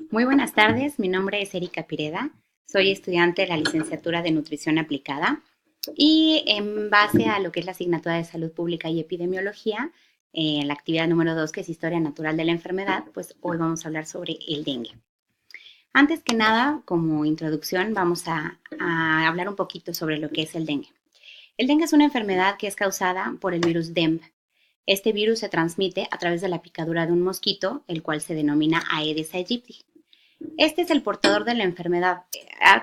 Muy buenas tardes, mi nombre es Erika Pireda, soy estudiante de la licenciatura de Nutrición Aplicada y en base a lo que es la asignatura de Salud Pública y Epidemiología, la actividad número 2, que es Historia Natural de la Enfermedad, pues hoy vamos a hablar sobre el dengue. Antes que nada, como introducción, vamos a hablar un poquito sobre lo que es el dengue. El dengue es una enfermedad que es causada por el virus DEMP. Este virus se transmite a través de la picadura de un mosquito, el cual se denomina Aedes aegypti. Este es el portador de la enfermedad.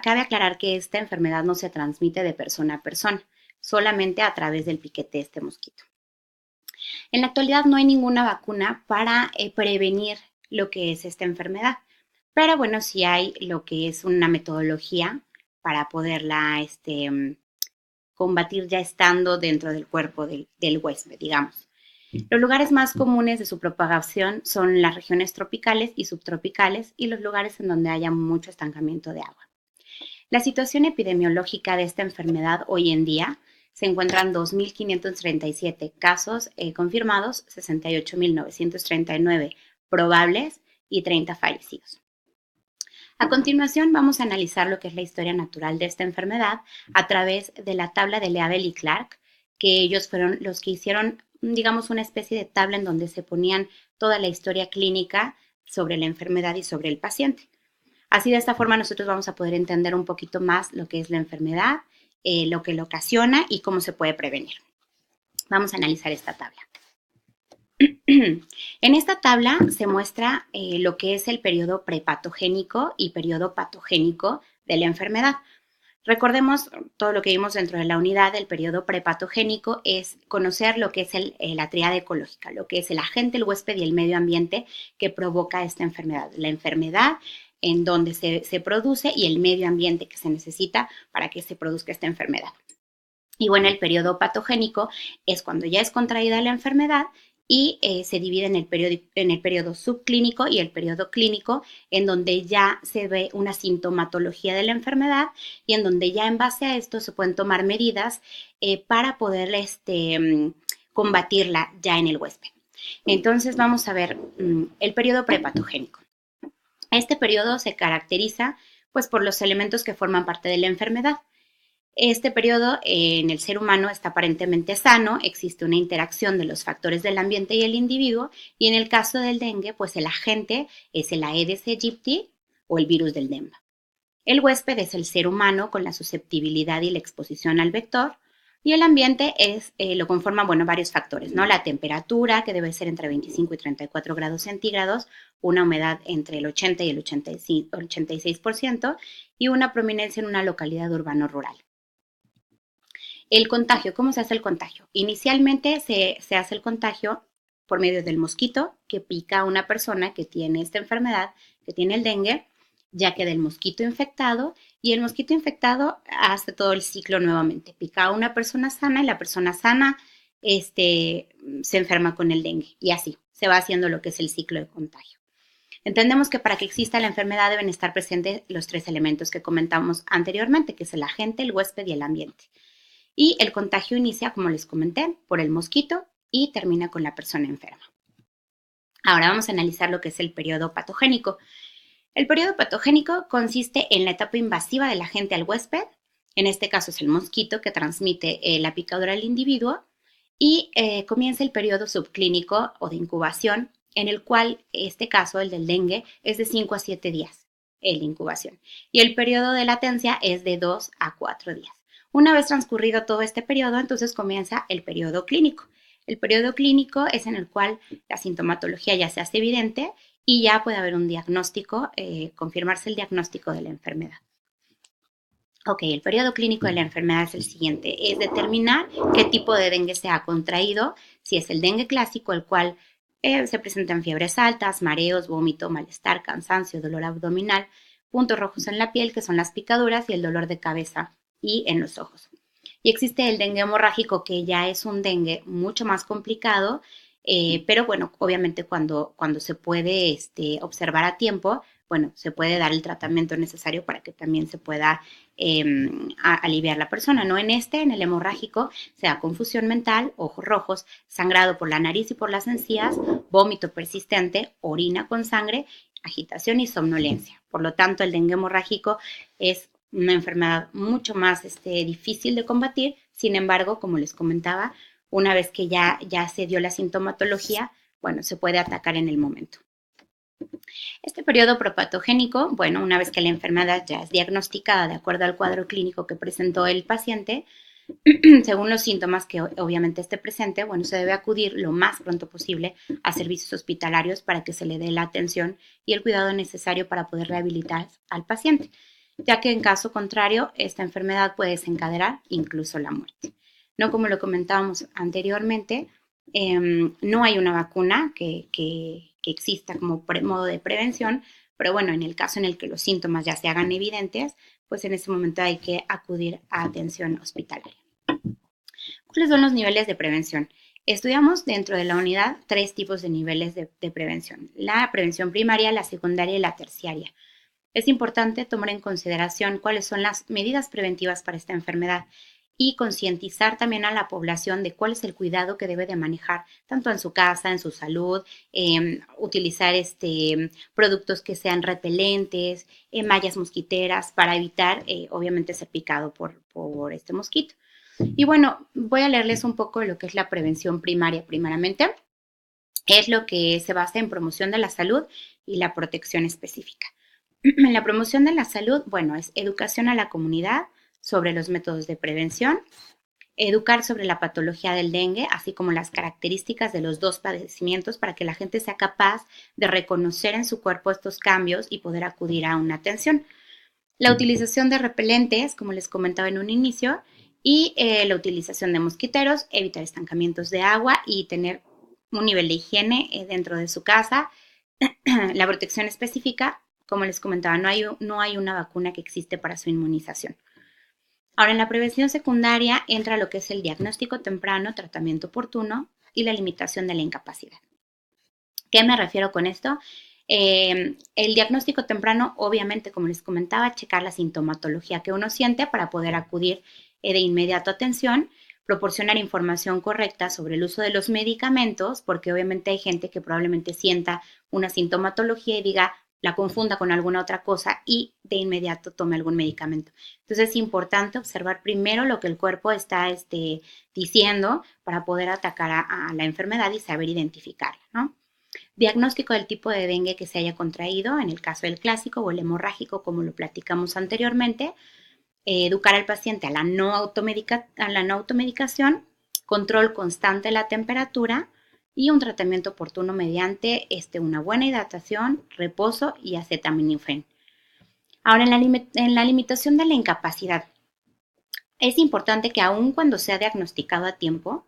Cabe aclarar que esta enfermedad no se transmite de persona a persona, solamente a través del piquete de este mosquito. En la actualidad no hay ninguna vacuna para prevenir lo que es esta enfermedad, pero bueno, sí hay lo que es una metodología para poderla combatir ya estando dentro del cuerpo del huésped, digamos. Los lugares más comunes de su propagación son las regiones tropicales y subtropicales y los lugares en donde haya mucho estancamiento de agua. La situación epidemiológica de esta enfermedad hoy en día se encuentran 2.537 casos confirmados, 68.939 probables y 30 fallecidos. A continuación vamos a analizar lo que es la historia natural de esta enfermedad a través de la tabla de Leavell y Clark, que ellos fueron los que hicieron, digamos, una especie de tabla en donde se ponían toda la historia clínica sobre la enfermedad y sobre el paciente. Así, de esta forma, nosotros vamos a poder entender un poquito más lo que es la enfermedad, lo que lo ocasiona y cómo se puede prevenir. Vamos a analizar esta tabla. En esta tabla se muestra lo que es el periodo prepatogénico y periodo patogénico de la enfermedad. Recordemos todo lo que vimos dentro de la unidad. El periodo prepatogénico es conocer lo que es la tríada ecológica, lo que es el agente, el huésped y el medio ambiente que provoca esta enfermedad. La enfermedad en donde se produce y el medio ambiente que se necesita para que se produzca esta enfermedad. Y bueno, el periodo patogénico es cuando ya es contraída la enfermedad y se divide en el periodo subclínico y el periodo clínico, en donde ya se ve una sintomatología de la enfermedad y en donde ya en base a esto se pueden tomar medidas para poder combatirla ya en el huésped. Entonces vamos a ver el periodo prepatogénico. Este periodo se caracteriza pues por los elementos que forman parte de la enfermedad. Este periodo en el ser humano está aparentemente sano, existe una interacción de los factores del ambiente y el individuo, y en el caso del dengue, pues el agente es el Aedes aegypti o el virus del dengue. El huésped es el ser humano con la susceptibilidad y la exposición al vector, y el ambiente lo conforman, varios factores, ¿no? La temperatura, que debe ser entre 25 y 34 grados centígrados, una humedad entre el 80 y el 86%, y una prominencia en una localidad urbano-rural. El contagio, ¿cómo se hace el contagio? Inicialmente se hace el contagio por medio del mosquito que pica a una persona que tiene esta enfermedad, que tiene el dengue, ya queda el mosquito infectado y el mosquito infectado hace todo el ciclo nuevamente. Pica a una persona sana y la persona sana se enferma con el dengue y así se va haciendo lo que es el ciclo de contagio. Entendemos que para que exista la enfermedad deben estar presentes los tres elementos que comentamos anteriormente, que es el agente, el huésped y el ambiente. Y el contagio inicia, como les comenté, por el mosquito y termina con la persona enferma. Ahora vamos a analizar lo que es el periodo patogénico. El periodo patogénico consiste en la etapa invasiva del agente al huésped, en este caso es el mosquito que transmite la picadura al individuo, y comienza el periodo subclínico o de incubación, en el cual este caso, el del dengue, es de 5 a 7 días, el de incubación, y el periodo de latencia es de 2 a 4 días. Una vez transcurrido todo este periodo, entonces comienza el periodo clínico. El periodo clínico es en el cual la sintomatología ya se hace evidente y ya puede haber un diagnóstico, confirmarse el diagnóstico de la enfermedad. Ok, el periodo clínico de la enfermedad es el siguiente, es determinar qué tipo de dengue se ha contraído, si es el dengue clásico, el cual se presentan fiebres altas, mareos, vómito, malestar, cansancio, dolor abdominal, puntos rojos en la piel, que son las picaduras, y el dolor de cabeza y en los ojos. Y existe el dengue hemorrágico, que ya es un dengue mucho más complicado, pero bueno, obviamente cuando se puede observar a tiempo, se puede dar el tratamiento necesario para que también se pueda aliviar la persona, ¿no? En el hemorrágico, se da confusión mental, ojos rojos, sangrado por la nariz y por las encías, vómito persistente, orina con sangre, agitación y somnolencia. Por lo tanto, el dengue hemorrágico es una enfermedad mucho más difícil de combatir. Sin embargo, como les comentaba, una vez que ya se dio la sintomatología, bueno, se puede atacar en el momento. Este periodo propatogénico, bueno, una vez que la enfermedad ya es diagnosticada de acuerdo al cuadro clínico que presentó el paciente, según los síntomas que obviamente esté presente, bueno, se debe acudir lo más pronto posible a servicios hospitalarios para que se le dé la atención y el cuidado necesario para poder rehabilitar al paciente, ya que en caso contrario, esta enfermedad puede desencadenar incluso la muerte. No como lo comentábamos anteriormente, no hay una vacuna que exista como modo de prevención, pero bueno, en el caso en el que los síntomas ya se hagan evidentes, pues en ese momento hay que acudir a atención hospitalaria. ¿Cuáles son los niveles de prevención? Estudiamos dentro de la unidad 3 tipos de niveles de prevención: la prevención primaria, la secundaria y la terciaria. Es importante tomar en consideración cuáles son las medidas preventivas para esta enfermedad y concientizar también a la población de cuál es el cuidado que debe de manejar, tanto en su casa, en su salud, utilizar productos que sean repelentes, mallas mosquiteras, para evitar, obviamente, ser picado por este mosquito. Y bueno, voy a leerles un poco de lo que es la prevención primaria, primeramente. Es lo que se basa en promoción de la salud y la protección específica. En la promoción de la salud, bueno, es educación a la comunidad sobre los métodos de prevención, educar sobre la patología del dengue, así como las características de los dos padecimientos para que la gente sea capaz de reconocer en su cuerpo estos cambios y poder acudir a una atención. La utilización de repelentes, como les comentaba en un inicio, y la utilización de mosquiteros, evitar estancamientos de agua y tener un nivel de higiene dentro de su casa. La protección específica, como les comentaba, no hay una vacuna que existe para su inmunización. Ahora, en la prevención secundaria entra lo que es el diagnóstico temprano, tratamiento oportuno y la limitación de la incapacidad. ¿Qué me refiero con esto? El diagnóstico temprano, obviamente, como les comentaba, checar la sintomatología que uno siente para poder acudir de inmediato a atención, proporcionar información correcta sobre el uso de los medicamentos, porque obviamente hay gente que probablemente sienta una sintomatología y diga, la confunda con alguna otra cosa y de inmediato tome algún medicamento. Entonces es importante observar primero lo que el cuerpo está diciendo para poder atacar a la enfermedad y saber identificarla, ¿no? Diagnóstico del tipo de dengue que se haya contraído, en el caso del clásico o el hemorrágico, como lo platicamos anteriormente. Educar al paciente a la no automedicación, control constante de la temperatura y un tratamiento oportuno mediante una buena hidratación, reposo y acetaminofén. Ahora, en la limitación de la incapacidad, es importante que aun cuando sea diagnosticado a tiempo,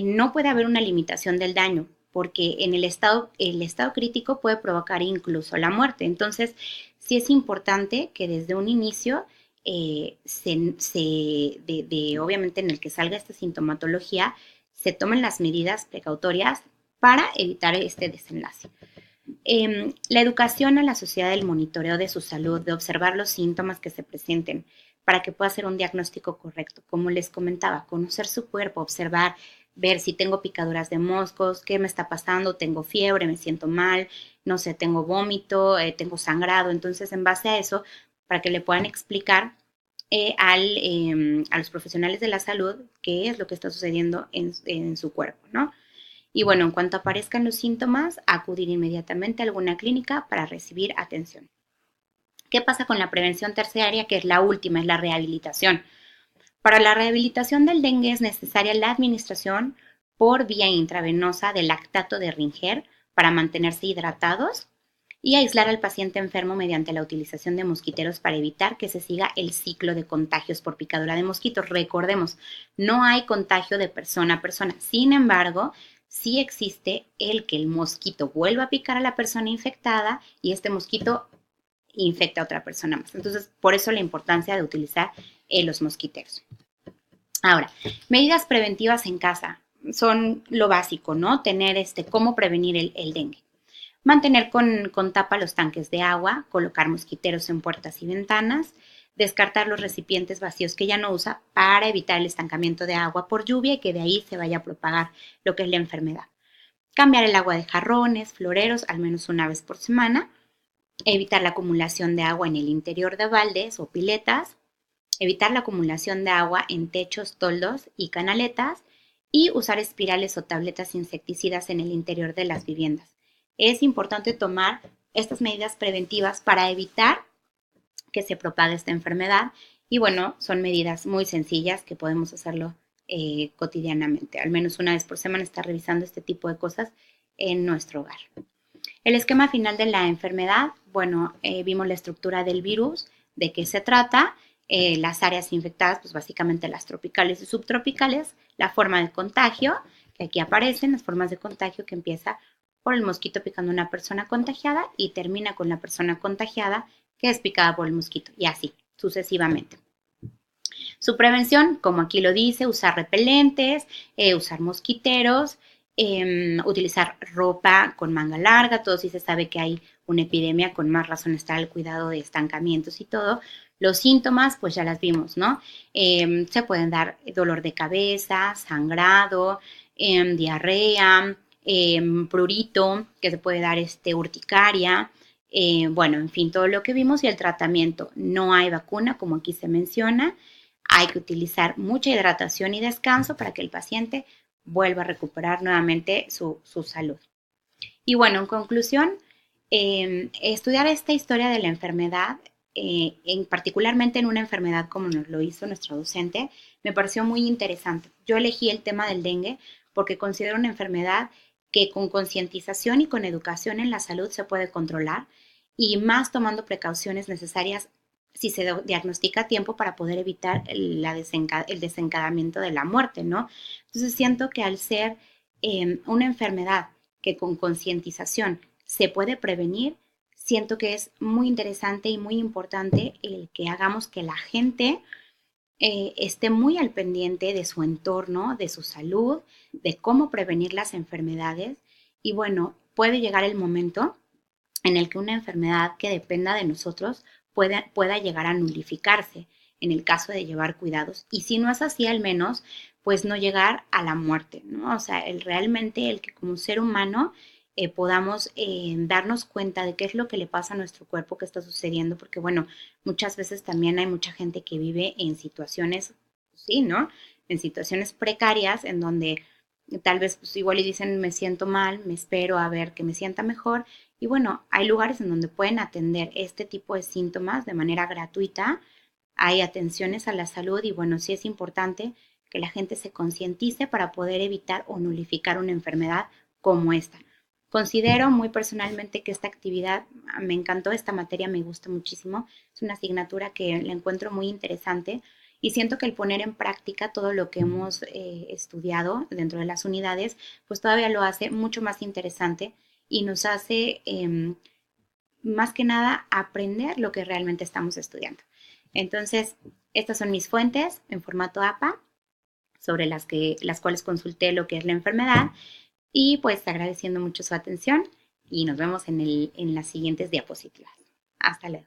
no puede haber una limitación del daño, porque en el estado crítico puede provocar incluso la muerte. Entonces, sí es importante que desde un inicio, obviamente en el que salga esta sintomatología, se tomen las medidas precautorias para evitar este desenlace. La educación a la sociedad del monitoreo de su salud, de observar los síntomas que se presenten para que pueda hacer un diagnóstico correcto. Como les comentaba, conocer su cuerpo, observar, ver si tengo picaduras de moscos, qué me está pasando, tengo fiebre, me siento mal, no sé, tengo vómito, tengo sangrado. Entonces, en base a eso, para que le puedan explicar a los profesionales de la salud qué es lo que está sucediendo en su cuerpo, ¿no? Y bueno, en cuanto aparezcan los síntomas, acudir inmediatamente a alguna clínica para recibir atención. ¿Qué pasa con la prevención terciaria, que es la última, es la rehabilitación? Para la rehabilitación del dengue es necesaria la administración por vía intravenosa de lactato de Ringer para mantenerse hidratados y aislar al paciente enfermo mediante la utilización de mosquiteros para evitar que se siga el ciclo de contagios por picadura de mosquitos. Recordemos, no hay contagio de persona a persona. Sin embargo, sí existe el que el mosquito vuelva a picar a la persona infectada y este mosquito infecta a otra persona más. Entonces, por eso la importancia de utilizar los mosquiteros. Ahora, medidas preventivas en casa son lo básico, ¿no? Tener cómo prevenir el dengue. Mantener con tapa los tanques de agua, colocar mosquiteros en puertas y ventanas, descartar los recipientes vacíos que ya no usa para evitar el estancamiento de agua por lluvia y que de ahí se vaya a propagar lo que es la enfermedad. Cambiar el agua de jarrones, floreros, al menos una vez por semana. evitar la acumulación de agua en el interior de baldes o piletas, evitar la acumulación de agua en techos, toldos y canaletas y usar espirales o tabletas insecticidas en el interior de las viviendas. Es importante tomar estas medidas preventivas para evitar que se propague esta enfermedad y bueno, son medidas muy sencillas que podemos hacerlo cotidianamente. Al menos una vez por semana estar revisando este tipo de cosas en nuestro hogar. El esquema final de la enfermedad, bueno, vimos la estructura del virus, de qué se trata, las áreas infectadas, pues básicamente las tropicales y subtropicales, la forma de contagio, que aquí aparecen las formas de contagio que empieza por el mosquito picando a una persona contagiada y termina con la persona contagiada que es picada por el mosquito y así sucesivamente. Su prevención, como aquí lo dice, usar repelentes, usar mosquiteros, utilizar ropa con manga larga, todo si se sabe que hay una epidemia, con más razón está el cuidado de estancamientos y todo. Los síntomas, pues ya las vimos, ¿no? Se pueden dar dolor de cabeza, sangrado, diarrea, prurito, que se puede dar urticaria, bueno, en fin, todo lo que vimos y el tratamiento. No hay vacuna, como aquí se menciona. Hay que utilizar mucha hidratación y descanso para que el paciente vuelva a recuperar nuevamente su salud. Y bueno, en conclusión, estudiar esta historia de la enfermedad, particularmente en una enfermedad como nos lo hizo nuestro docente, me pareció muy interesante. Yo elegí el tema del dengue porque considero una enfermedad que con concientización y con educación en la salud se puede controlar y más tomando precauciones necesarias si se diagnostica a tiempo para poder evitar el desencadenamiento de la muerte, ¿no? Entonces siento que al ser una enfermedad que con concientización se puede prevenir, siento que es muy interesante y muy importante el que hagamos que la gente esté muy al pendiente de su entorno, de su salud, de cómo prevenir las enfermedades. Y bueno, puede llegar el momento en el que una enfermedad que dependa de nosotros pueda llegar a nulificarse en el caso de llevar cuidados. Y si no es así, al menos, pues no llegar a la muerte, ¿no? O sea, realmente el que como ser humano podamos darnos cuenta de qué es lo que le pasa a nuestro cuerpo, qué está sucediendo, porque bueno, muchas veces también hay mucha gente que vive en situaciones, sí, ¿no? En situaciones precarias en donde tal vez pues, igual y dicen me siento mal, me espero a ver que me sienta mejor y bueno, hay lugares en donde pueden atender este tipo de síntomas de manera gratuita, hay atenciones a la salud y bueno, sí es importante que la gente se concientice para poder evitar o nulificar una enfermedad como esta. Considero muy personalmente que esta actividad me encantó, esta materia me gusta muchísimo, es una asignatura que la encuentro muy interesante y siento que el poner en práctica todo lo que hemos estudiado dentro de las unidades, pues todavía lo hace mucho más interesante y nos hace más que nada aprender lo que realmente estamos estudiando. Entonces, estas son mis fuentes en formato APA sobre las cuales consulté lo que es la enfermedad y pues agradeciendo mucho su atención y nos vemos en las siguientes diapositivas. Hasta luego.